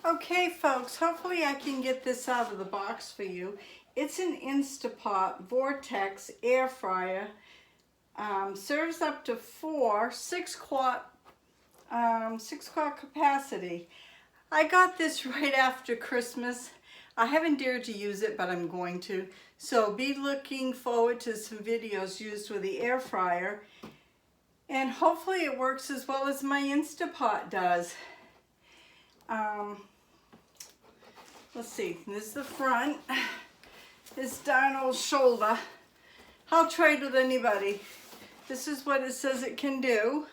Okay folks, hopefully I can get this out of the box for you. It's an Instant Vortex air fryer. Serves up to 6 quart capacity. I got this right after Christmas. I haven't dared to use it, but I'm going to. So be looking forward to some videos used with the air fryer. And hopefully it works as well as my Instant Pot does. Let's see, this is the front. This darn old shoulder. I'll trade with anybody. This is what it says it can do.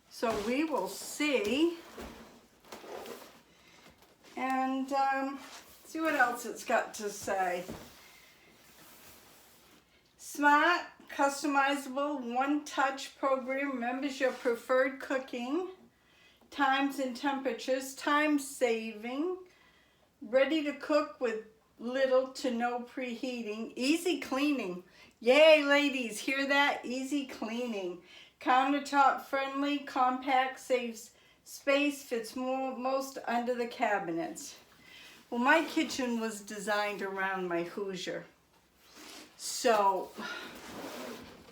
So we will see. And see what else it's got to say. Smart, customizable, one-touch program remembers your preferred cooking times and temperatures, time saving, ready to cook with little to no preheating, easy cleaning. Yay, ladies, hear that? Easy cleaning. Countertop friendly, compact, saves space, fits most under the cabinets. Well, my kitchen was designed around my Hoosier. So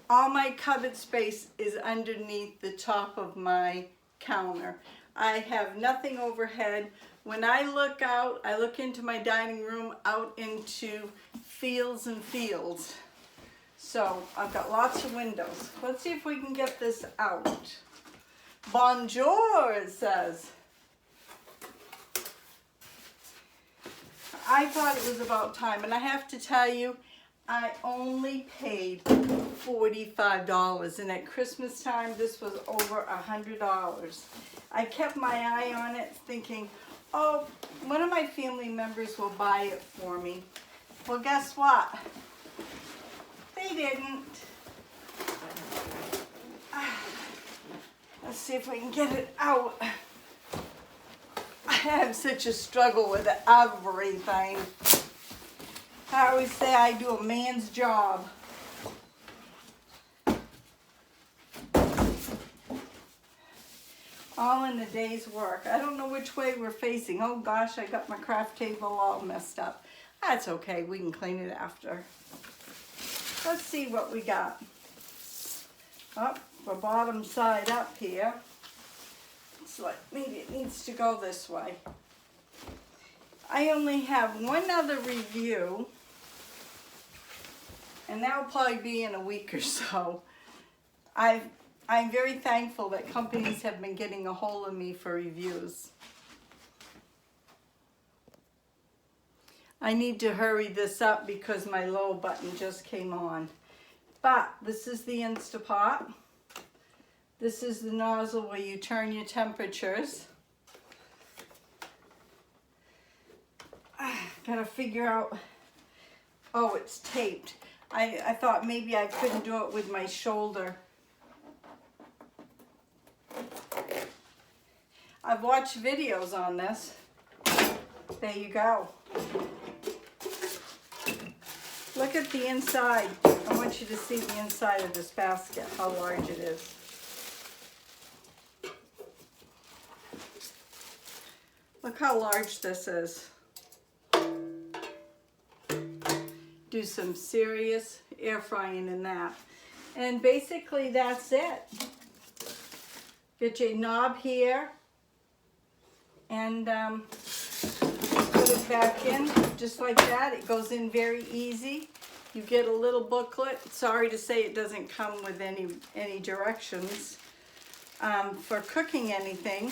all my cupboard space is underneath the top of my counter. I have nothing overhead. When I look out, I look into my dining room out into fields and fields. So I've got lots of windows. Let's see if we can get this out. Bonjour, it says. I thought it was about time, and I have to tell you, I only paid $45, and at Christmas time, this was over $100. I kept my eye on it thinking, oh, one of my family members will buy it for me. Well, guess what? They didn't. Let's see if we can get it out. I have such a struggle with everything. I always say I do a man's job. All in a day's work. I don't know which way we're facing. Oh gosh, I got my craft table all messed up. That's okay, we can clean it after. Let's see what we got. Up, the bottom side up here. It's like maybe it needs to go this way. I only have one other review, and that'll probably be in a week or so. I'm very thankful that companies have been getting a hold of me for reviews. I need to hurry this up because my low button just came on. But this is the Instant Pot. This is the nozzle where you turn your temperatures. Gotta figure out, oh, it's taped. I thought maybe I couldn't do it with my shoulder. I've watched videos on this. There you go. Look at the inside. I want you to see the inside of this basket, how large it is. Look how large this is. Do some serious air frying in that. And basically that's it. Get your knob here and put it back in just like that. It goes in very easy. You get a little booklet. Sorry to say it doesn't come with any directions for cooking anything.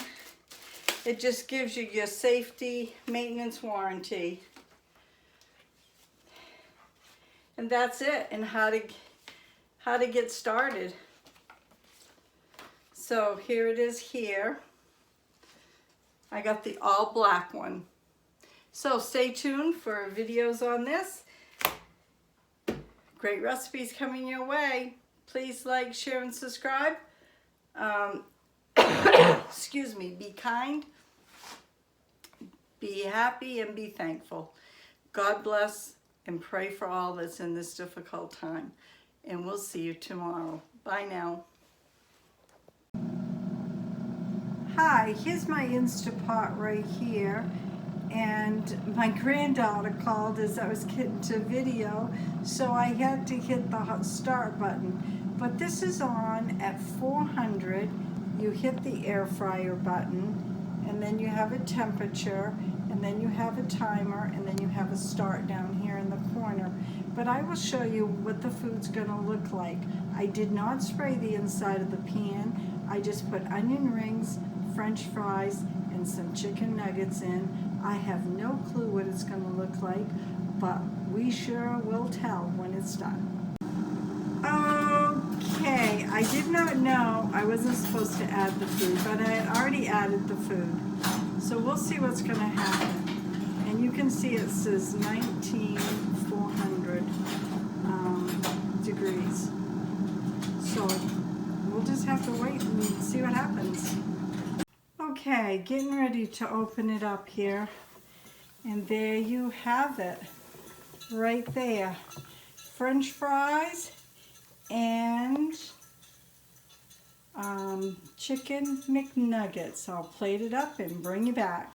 It just gives you your safety maintenance warranty. And that's it, and how to get started. So here it is here. I got the all black one. So stay tuned for videos on this. Great recipes coming your way. Please like, share, and subscribe. Excuse me, be kind, be happy, and be thankful. God bless, and pray for all that's in this difficult time. And we'll see you tomorrow. Bye now. Hi, here's my Instapot right here, and my granddaughter called as I was getting to video, so I had to hit the hot start button. But this is on at 400. You hit the air fryer button, and then you have a temperature, and then you have a timer, and then you have a start down here in the corner. But I will show you what the food's gonna look like. I did not spray the inside of the pan. I just put onion rings, French fries, and some chicken nuggets in. I have no clue what it's going to look like, but we sure will tell when it's done. Okay, I did not know I wasn't supposed to add the food, but I had already added the food. So we'll see what's going to happen. And you can see it says 19,400 degrees. So we'll just have to wait and see what happens. Okay, getting ready to open it up here, and there you have it, right there. French fries and chicken McNuggets. I'll plate it up and bring you back.